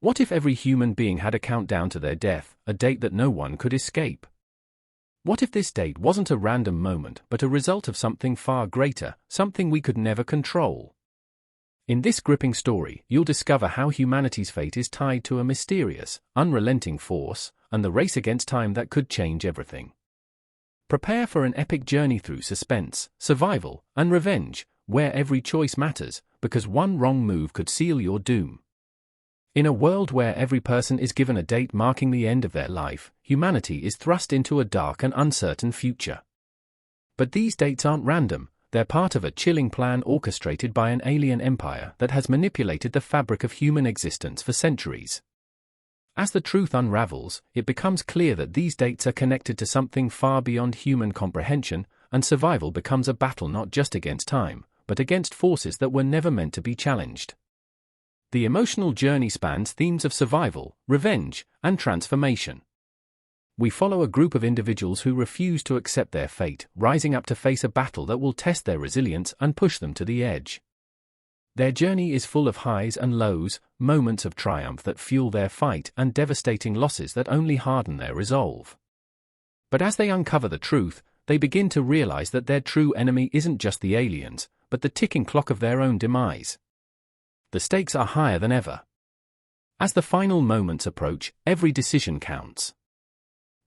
What if every human being had a countdown to their death, a date that no one could escape? What if this date wasn't a random moment but a result of something far greater, something we could never control? In this gripping story, you'll discover how humanity's fate is tied to a mysterious, unrelenting force, and the race against time that could change everything. Prepare for an epic journey through suspense, survival, and revenge, where every choice matters, because one wrong move could seal your doom. In a world where every person is given a date marking the end of their life, humanity is thrust into a dark and uncertain future. But these dates aren't random, they're part of a chilling plan orchestrated by an alien empire that has manipulated the fabric of human existence for centuries. As the truth unravels, it becomes clear that these dates are connected to something far beyond human comprehension, and survival becomes a battle not just against time, but against forces that were never meant to be challenged. The emotional journey spans themes of survival, revenge, and transformation. We follow a group of individuals who refuse to accept their fate, rising up to face a battle that will test their resilience and push them to the edge. Their journey is full of highs and lows, moments of triumph that fuel their fight and devastating losses that only harden their resolve. But as they uncover the truth, they begin to realize that their true enemy isn't just the aliens, but the ticking clock of their own demise. The stakes are higher than ever. As the final moments approach, every decision counts.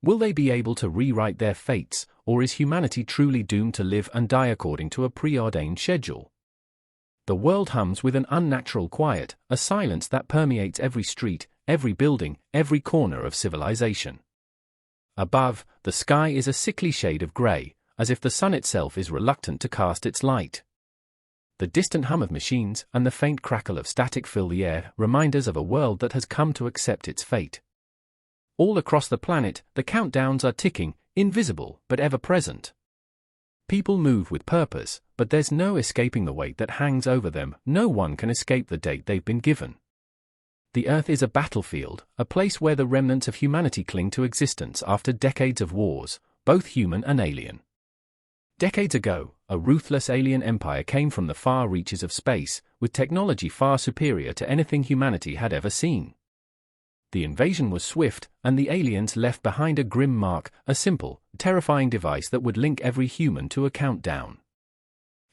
Will they be able to rewrite their fates, or is humanity truly doomed to live and die according to a preordained schedule? The world hums with an unnatural quiet, a silence that permeates every street, every building, every corner of civilization. Above, the sky is a sickly shade of grey, as if the sun itself is reluctant to cast its light. The distant hum of machines and the faint crackle of static fill the air, reminders of a world that has come to accept its fate. All across the planet, the countdowns are ticking, invisible but ever-present. People move with purpose, but there's no escaping the weight that hangs over them. No one can escape the date they've been given. The Earth is a battlefield, a place where the remnants of humanity cling to existence after decades of wars, both human and alien. Decades ago, a ruthless alien empire came from the far reaches of space, with technology far superior to anything humanity had ever seen. The invasion was swift, and the aliens left behind a grim mark, a simple, terrifying device that would link every human to a countdown.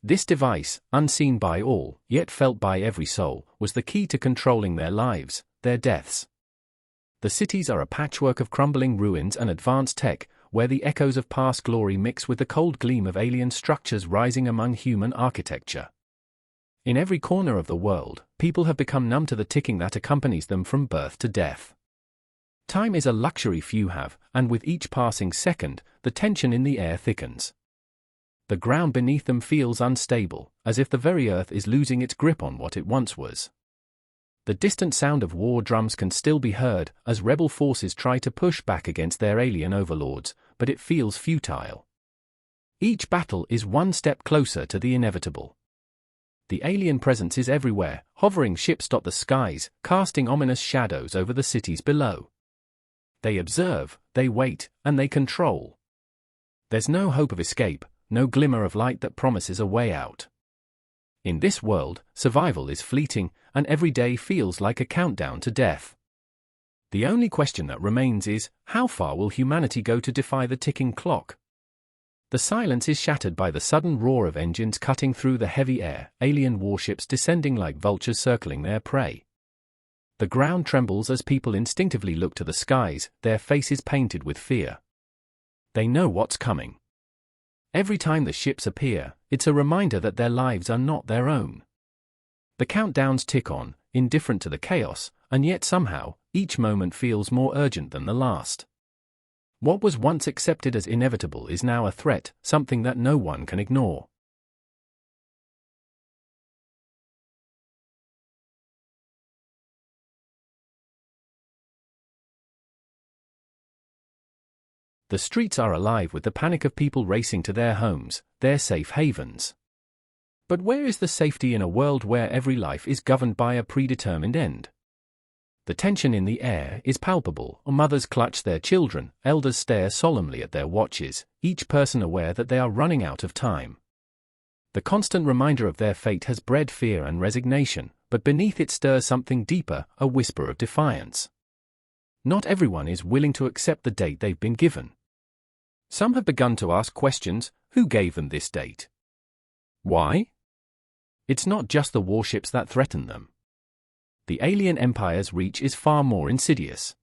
This device, unseen by all, yet felt by every soul, was the key to controlling their lives, their deaths. The cities are a patchwork of crumbling ruins and advanced tech, where the echoes of past glory mix with the cold gleam of alien structures rising among human architecture. In every corner of the world, people have become numb to the ticking that accompanies them from birth to death. Time is a luxury few have, and with each passing second, the tension in the air thickens. The ground beneath them feels unstable, as if the very earth is losing its grip on what it once was. The distant sound of war drums can still be heard, as rebel forces try to push back against their alien overlords, but it feels futile. Each battle is one step closer to the inevitable. The alien presence is everywhere, hovering ships dot the skies, casting ominous shadows over the cities below. They observe, they wait, and they control. There's no hope of escape, no glimmer of light that promises a way out. In this world, survival is fleeting, and every day feels like a countdown to death. The only question that remains is, how far will humanity go to defy the ticking clock? The silence is shattered by the sudden roar of engines cutting through the heavy air, alien warships descending like vultures circling their prey. The ground trembles as people instinctively look to the skies, their faces painted with fear. They know what's coming. Every time the ships appear, it's a reminder that their lives are not their own. The countdowns tick on, indifferent to the chaos, and yet somehow, each moment feels more urgent than the last. What was once accepted as inevitable is now a threat, something that no one can ignore. The streets are alive with the panic of people racing to their homes, their safe havens. But where is the safety in a world where every life is governed by a predetermined end? The tension in the air is palpable. Mothers clutch their children, elders stare solemnly at their watches, each person aware that they are running out of time. The constant reminder of their fate has bred fear and resignation, but beneath it stirs something deeper, a whisper of defiance. Not everyone is willing to accept the date they've been given. Some have begun to ask questions: who gave them this date? Why? It's not just the warships that threaten them. The alien empire's reach is far more insidious.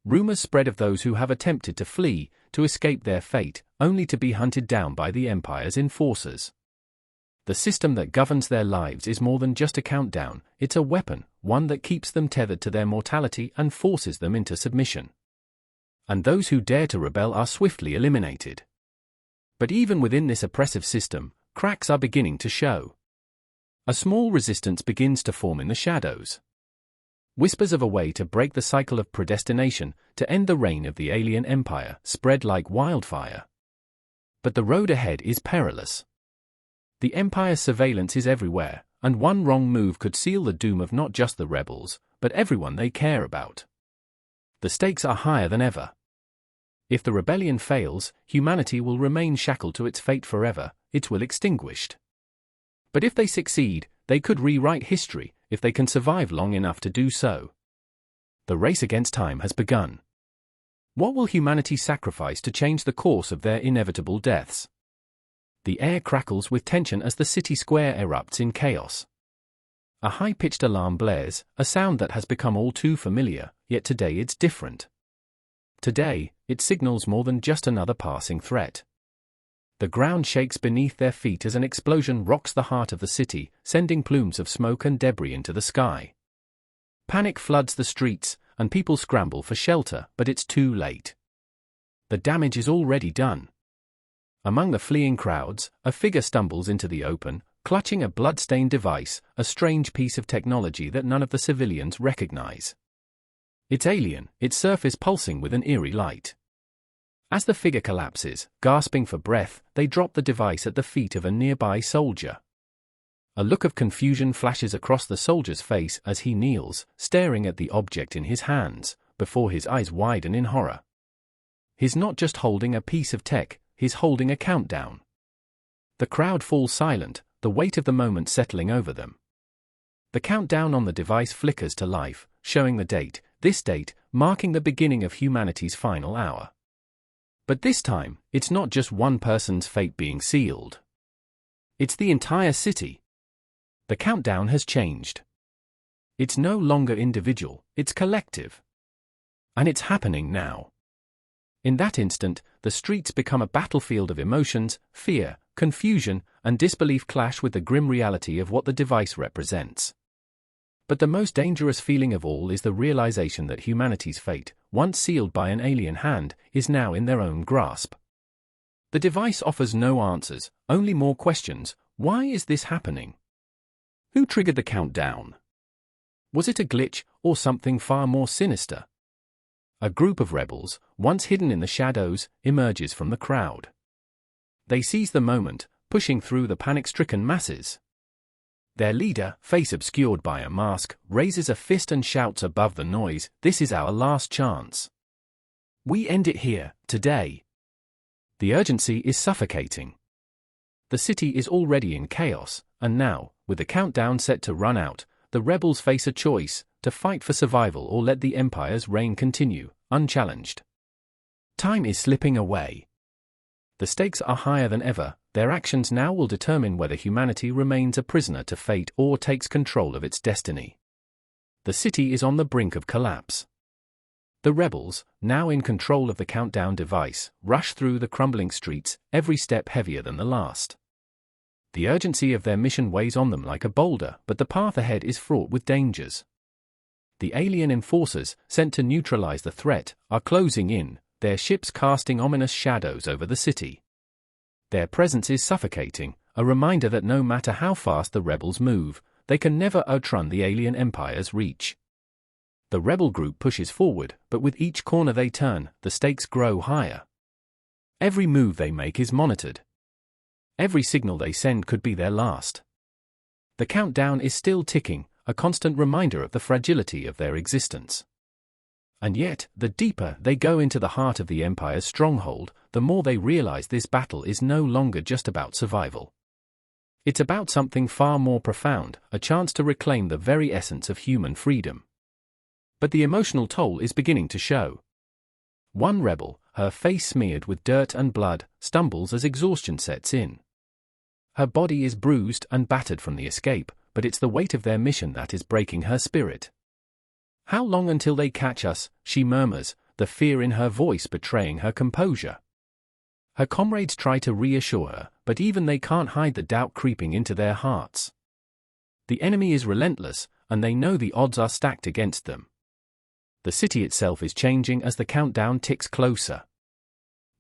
Rumors spread of those who have attempted to flee, to escape their fate, only to be hunted down by the empire's enforcers. The system that governs their lives is more than just a countdown, it's a weapon, one that keeps them tethered to their mortality and forces them into submission. And those who dare to rebel are swiftly eliminated. But even within this oppressive system, cracks are beginning to show. A small resistance begins to form in the shadows. Whispers of a way to break the cycle of predestination, to end the reign of the alien empire, spread like wildfire. But the road ahead is perilous. The empire's surveillance is everywhere, and one wrong move could seal the doom of not just the rebels, but everyone they care about. The stakes are higher than ever. If the rebellion fails, humanity will remain shackled to its fate forever, its will extinguished. But if they succeed, they could rewrite history, if they can survive long enough to do so. The race against time has begun. What will humanity sacrifice to change the course of their inevitable deaths? The air crackles with tension as the city square erupts in chaos. A high-pitched alarm blares, a sound that has become all too familiar, yet today it's different. Today, it signals more than just another passing threat. The ground shakes beneath their feet as an explosion rocks the heart of the city, sending plumes of smoke and debris into the sky. Panic floods the streets, and people scramble for shelter, but it's too late. The damage is already done. Among the fleeing crowds, a figure stumbles into the open, clutching a blood-stained device, a strange piece of technology that none of the civilians recognize. It's alien, its surface pulsing with an eerie light. As the figure collapses, gasping for breath, they drop the device at the feet of a nearby soldier. A look of confusion flashes across the soldier's face as he kneels, staring at the object in his hands, before his eyes widen in horror. He's not just holding a piece of tech, he's holding a countdown. The crowd falls silent, the weight of the moment settling over them. The countdown on the device flickers to life, showing the date, this date, marking the beginning of humanity's final hour. But this time, it's not just one person's fate being sealed. It's the entire city. The countdown has changed. It's no longer individual, it's collective. And it's happening now. In that instant, the streets become a battlefield of emotions, fear, confusion, and disbelief clash with the grim reality of what the device represents. But the most dangerous feeling of all is the realization that humanity's fate, once sealed by an alien hand, is now in their own grasp. The device offers no answers, only more questions. Why is this happening? Who triggered the countdown? Was it a glitch, or something far more sinister? A group of rebels, once hidden in the shadows, emerges from the crowd. They seize the moment, pushing through the panic-stricken masses. Their leader, face obscured by a mask, raises a fist and shouts above the noise, "This is our last chance. We end it here, today." The urgency is suffocating. The city is already in chaos, and now, with the countdown set to run out, the rebels face a choice, to fight for survival or let the Empire's reign continue, unchallenged. Time is slipping away. The stakes are higher than ever. Their actions now will determine whether humanity remains a prisoner to fate or takes control of its destiny. The city is on the brink of collapse. The rebels, now in control of the countdown device, rush through the crumbling streets, every step heavier than the last. The urgency of their mission weighs on them like a boulder, but the path ahead is fraught with dangers. The alien enforcers, sent to neutralize the threat, are closing in, their ships casting ominous shadows over the city. Their presence is suffocating, a reminder that no matter how fast the rebels move, they can never outrun the alien empire's reach. The rebel group pushes forward, but with each corner they turn, the stakes grow higher. Every move they make is monitored. Every signal they send could be their last. The countdown is still ticking, a constant reminder of the fragility of their existence. And yet, the deeper they go into the heart of the Empire's stronghold, the more they realize this battle is no longer just about survival. It's about something far more profound, a chance to reclaim the very essence of human freedom. But the emotional toll is beginning to show. One rebel, her face smeared with dirt and blood, stumbles as exhaustion sets in. Her body is bruised and battered from the escape, but it's the weight of their mission that is breaking her spirit. "How long until they catch us?" she murmurs, the fear in her voice betraying her composure. Her comrades try to reassure her, but even they can't hide the doubt creeping into their hearts. The enemy is relentless, and they know the odds are stacked against them. The city itself is changing as the countdown ticks closer.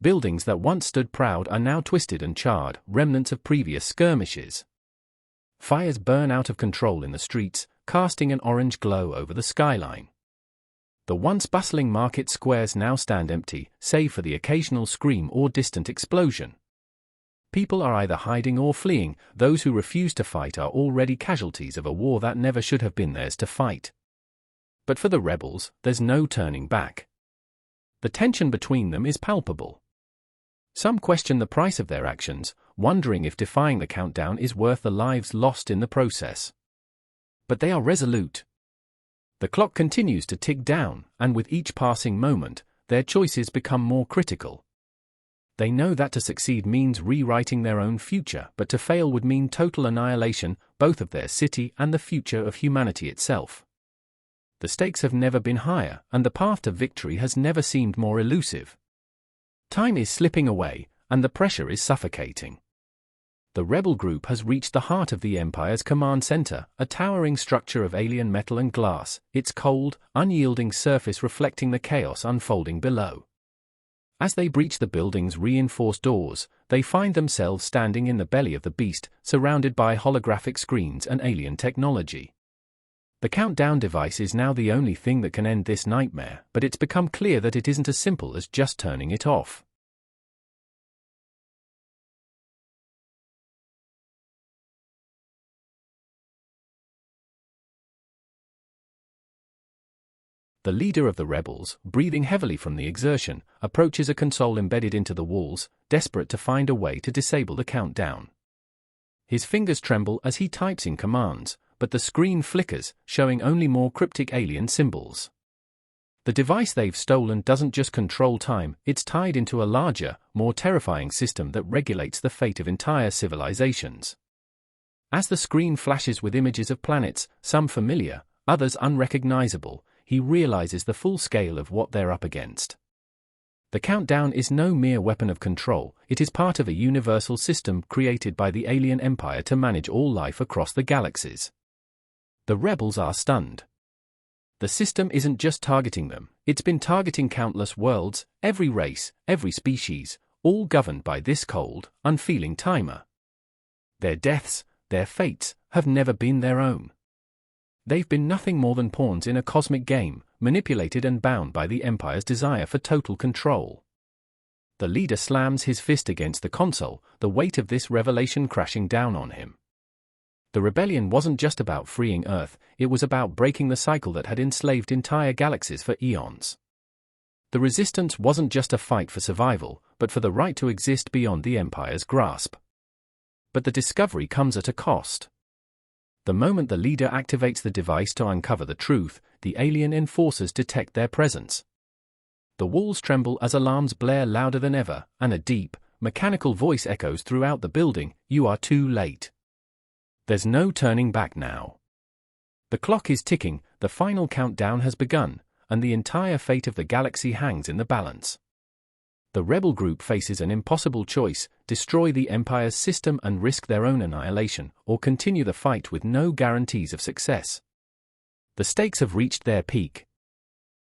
Buildings that once stood proud are now twisted and charred, remnants of previous skirmishes. Fires burn out of control in the streets, casting an orange glow over the skyline. The once bustling market squares now stand empty, save for the occasional scream or distant explosion. People are either hiding or fleeing. Those who refuse to fight are already casualties of a war that never should have been theirs to fight. But for the rebels, there's no turning back. The tension between them is palpable. Some question the price of their actions, wondering if defying the countdown is worth the lives lost in the process. But they are resolute. The clock continues to tick down, and with each passing moment, their choices become more critical. They know that to succeed means rewriting their own future, but to fail would mean total annihilation, both of their city and the future of humanity itself. The stakes have never been higher, and the path to victory has never seemed more elusive. Time is slipping away, and the pressure is suffocating. The rebel group has reached the heart of the Empire's command center, a towering structure of alien metal and glass, its cold, unyielding surface reflecting the chaos unfolding below. As they breach the building's reinforced doors, they find themselves standing in the belly of the beast, surrounded by holographic screens and alien technology. The countdown device is now the only thing that can end this nightmare, but it's become clear that it isn't as simple as just turning it off. The leader of the rebels, breathing heavily from the exertion, approaches a console embedded into the walls, desperate to find a way to disable the countdown. His fingers tremble as he types in commands, but the screen flickers, showing only more cryptic alien symbols. The device they've stolen doesn't just control time, it's tied into a larger, more terrifying system that regulates the fate of entire civilizations. As the screen flashes with images of planets, some familiar, others unrecognizable, he realizes the full scale of what they're up against. The countdown is no mere weapon of control, it is part of a universal system created by the alien empire to manage all life across the galaxies. The rebels are stunned. The system isn't just targeting them, it's been targeting countless worlds, every race, every species, all governed by this cold, unfeeling timer. Their deaths, their fates, have never been their own. They've been nothing more than pawns in a cosmic game, manipulated and bound by the Empire's desire for total control. The leader slams his fist against the console, the weight of this revelation crashing down on him. The rebellion wasn't just about freeing Earth, it was about breaking the cycle that had enslaved entire galaxies for eons. The resistance wasn't just a fight for survival, but for the right to exist beyond the Empire's grasp. But the discovery comes at a cost. The moment the leader activates the device to uncover the truth, the alien enforcers detect their presence. The walls tremble as alarms blare louder than ever, and a deep, mechanical voice echoes throughout the building, "You are too late." There's no turning back now. The clock is ticking, the final countdown has begun, and the entire fate of the galaxy hangs in the balance. The rebel group faces an impossible choice: destroy the Empire's system and risk their own annihilation, or continue the fight with no guarantees of success. The stakes have reached their peak.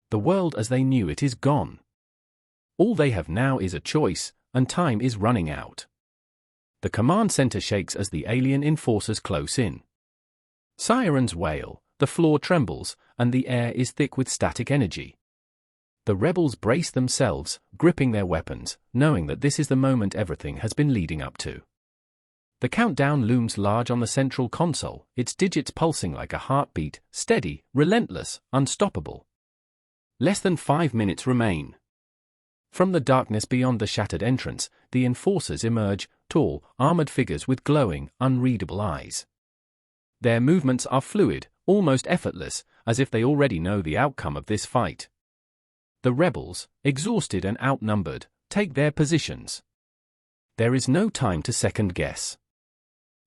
The world as they knew it is gone. All they have now is a choice, and time is running out. The command center shakes as the alien enforcers close in. Sirens wail, the floor trembles, and the air is thick with static energy. The rebels brace themselves, gripping their weapons, knowing that this is the moment everything has been leading up to. The countdown looms large on the central console, its digits pulsing like a heartbeat, steady, relentless, unstoppable. Less than 5 minutes remain. From the darkness beyond the shattered entrance, the enforcers emerge, tall, armored figures with glowing, unreadable eyes. Their movements are fluid, almost effortless, as if they already know the outcome of this fight. The rebels, exhausted and outnumbered, take their positions. There is no time to second guess.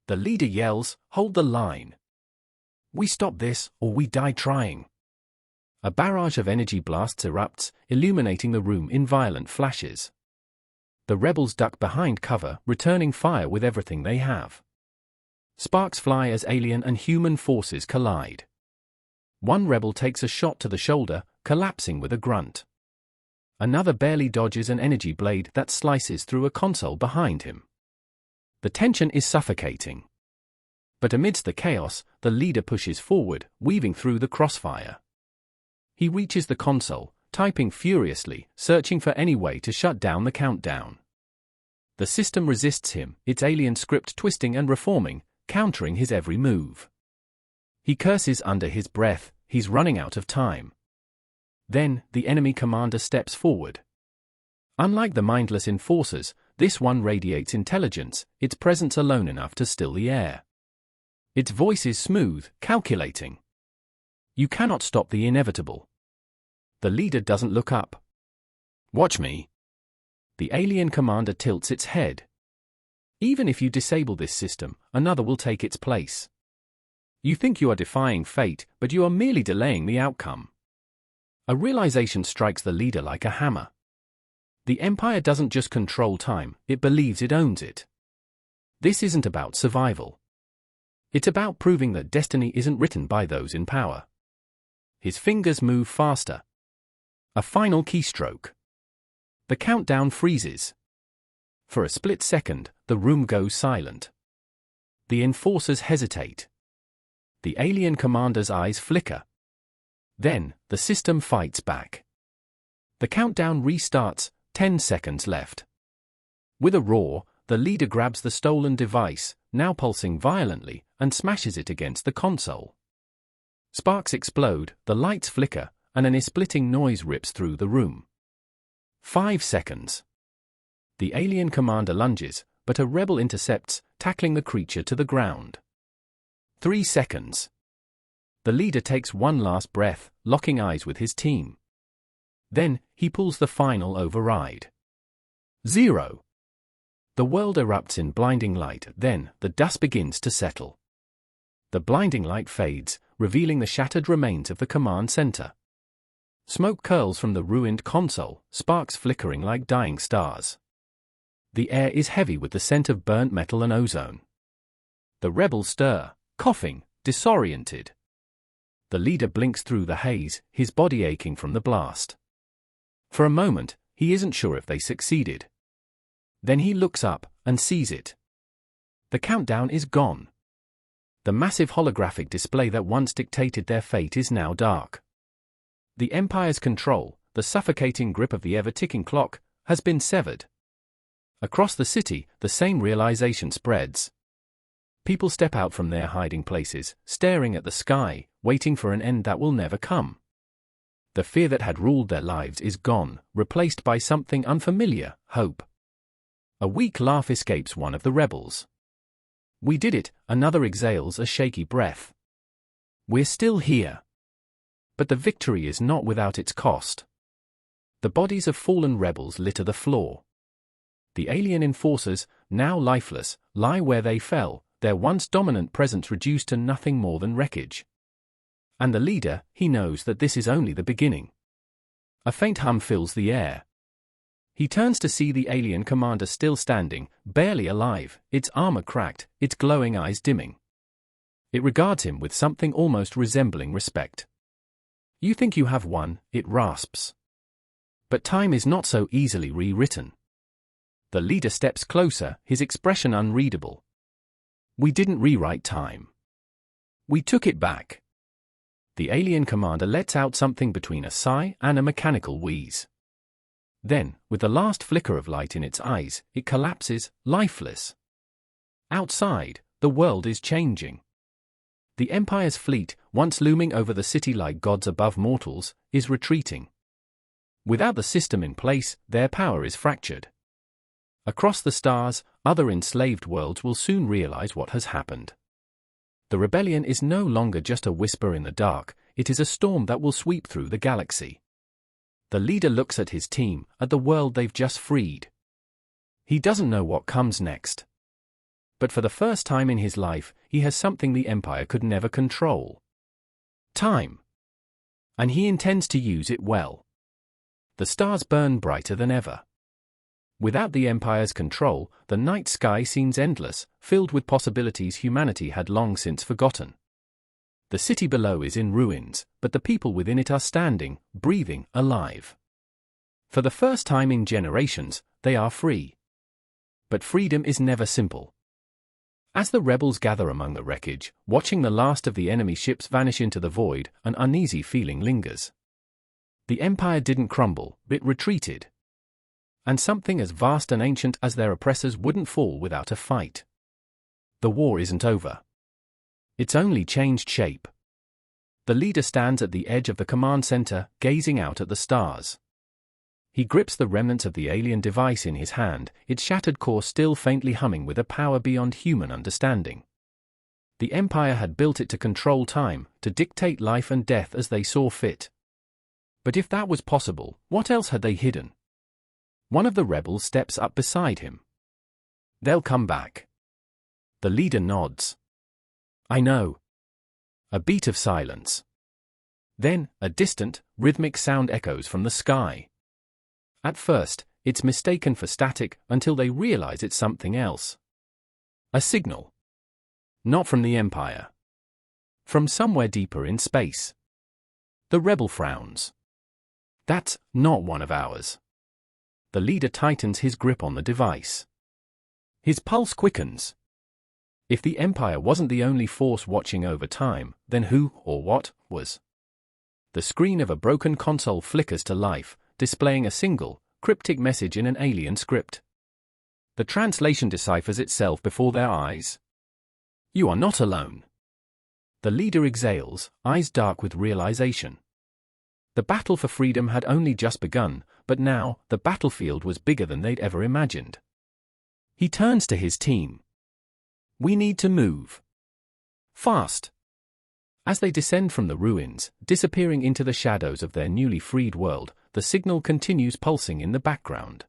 The leader yells, "Hold the line. We stop this, or we die trying." A barrage of energy blasts erupts, illuminating the room in violent flashes. The rebels duck behind cover, returning fire with everything they have. Sparks fly as alien and human forces collide. One rebel takes a shot to the shoulder, collapsing with a grunt. Another barely dodges an energy blade that slices through a console behind him. The tension is suffocating. But amidst the chaos, the leader pushes forward, weaving through the crossfire. He reaches the console, typing furiously, searching for any way to shut down the countdown. The system resists him, its alien script twisting and reforming, countering his every move. He curses under his breath, he's running out of time. Then, the enemy commander steps forward. Unlike the mindless enforcers, this one radiates intelligence, its presence alone enough to still the air. Its voice is smooth, calculating. You cannot stop the inevitable. The leader doesn't look up. "Watch me." The alien commander tilts its head. "Even if you disable this system, another will take its place. You think you are defying fate, but you are merely delaying the outcome." A realization strikes the leader like a hammer. The Empire doesn't just control time, it believes it owns it. This isn't about survival. It's about proving that destiny isn't written by those in power. His fingers move faster. A final keystroke. The countdown freezes. For a split second, the room goes silent. The enforcers hesitate. The alien commander's eyes flicker. Then, the system fights back. The countdown restarts, 10 seconds left. With a roar, the leader grabs the stolen device, now pulsing violently, and smashes it against the console. Sparks explode, the lights flicker, and an ear-splitting noise rips through the room. 5 seconds. The alien commander lunges, but a rebel intercepts, tackling the creature to the ground. 3 seconds. The leader takes one last breath, locking eyes with his team. Then, he pulls the final override. 0. The world erupts in blinding light, then, the dust begins to settle. The blinding light fades, revealing the shattered remains of the command center. Smoke curls from the ruined console, sparks flickering like dying stars. The air is heavy with the scent of burnt metal and ozone. The rebels stir, coughing, disoriented. The leader blinks through the haze, his body aching from the blast. For a moment, he isn't sure if they succeeded. Then he looks up, and sees it. The countdown is gone. The massive holographic display that once dictated their fate is now dark. The Empire's control, the suffocating grip of the ever-ticking clock, has been severed. Across the city, the same realization spreads. People step out from their hiding places, staring at the sky, waiting for an end that will never come. The fear that had ruled their lives is gone, replaced by something unfamiliar, hope. A weak laugh escapes one of the rebels. "We did it," another exhales a shaky breath. "We're still here." But the victory is not without its cost. The bodies of fallen rebels litter the floor. The alien enforcers, now lifeless, lie where they fell, their once dominant presence reduced to nothing more than wreckage. And the leader, he knows that this is only the beginning. A faint hum fills the air. He turns to see the alien commander still standing, barely alive, its armor cracked, its glowing eyes dimming. It regards him with something almost resembling respect. "You think you have won," it rasps. But time is not so easily rewritten. The leader steps closer, his expression unreadable. "We didn't rewrite time. We took it back." The alien commander lets out something between a sigh and a mechanical wheeze. Then, with the last flicker of light in its eyes, it collapses, lifeless. Outside, the world is changing. The Empire's fleet, once looming over the city like gods above mortals, is retreating. Without the system in place, their power is fractured. Across the stars, other enslaved worlds will soon realize what has happened. The rebellion is no longer just a whisper in the dark, it is a storm that will sweep through the galaxy. The leader looks at his team, at the world they've just freed. He doesn't know what comes next. But for the first time in his life, he has something the Empire could never control. Time. And he intends to use it well. The stars burn brighter than ever. Without the Empire's control, the night sky seems endless, filled with possibilities humanity had long since forgotten. The city below is in ruins, but the people within it are standing, breathing, alive. For the first time in generations, they are free. But freedom is never simple. As the rebels gather among the wreckage, watching the last of the enemy ships vanish into the void, an uneasy feeling lingers. The Empire didn't crumble, it retreated. And something as vast and ancient as their oppressors wouldn't fall without a fight. The war isn't over. It's only changed shape. The leader stands at the edge of the command center, gazing out at the stars. He grips the remnants of the alien device in his hand, its shattered core still faintly humming with a power beyond human understanding. The Empire had built it to control time, to dictate life and death as they saw fit. But if that was possible, what else had they hidden? One of the rebels steps up beside him. They'll come back. The leader nods. I know. A beat of silence. Then, a distant, rhythmic sound echoes from the sky. At first, it's mistaken for static until they realize it's something else. A signal. Not from the Empire. From somewhere deeper in space. The rebel frowns. That's not one of ours. The leader tightens his grip on the device. His pulse quickens. If the Empire wasn't the only force watching over time, then who or what was? The screen of a broken console flickers to life, displaying a single, cryptic message in an alien script. The translation deciphers itself before their eyes. You are not alone. The leader exhales, eyes dark with realization. The battle for freedom had only just begun, but now, the battlefield was bigger than they'd ever imagined. He turns to his team. We need to move. Fast. As they descend from the ruins, disappearing into the shadows of their newly freed world, the signal continues pulsing in the background.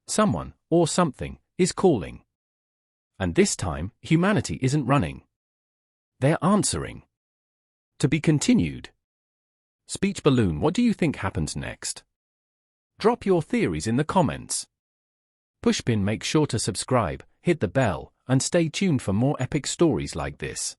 Someone, or something, is calling. And this time, humanity isn't running. They're answering. To be continued. Speech Balloon, what do you think happens next? Drop your theories in the comments. Pushpin, make sure to subscribe, hit the bell, and stay tuned for more epic stories like this.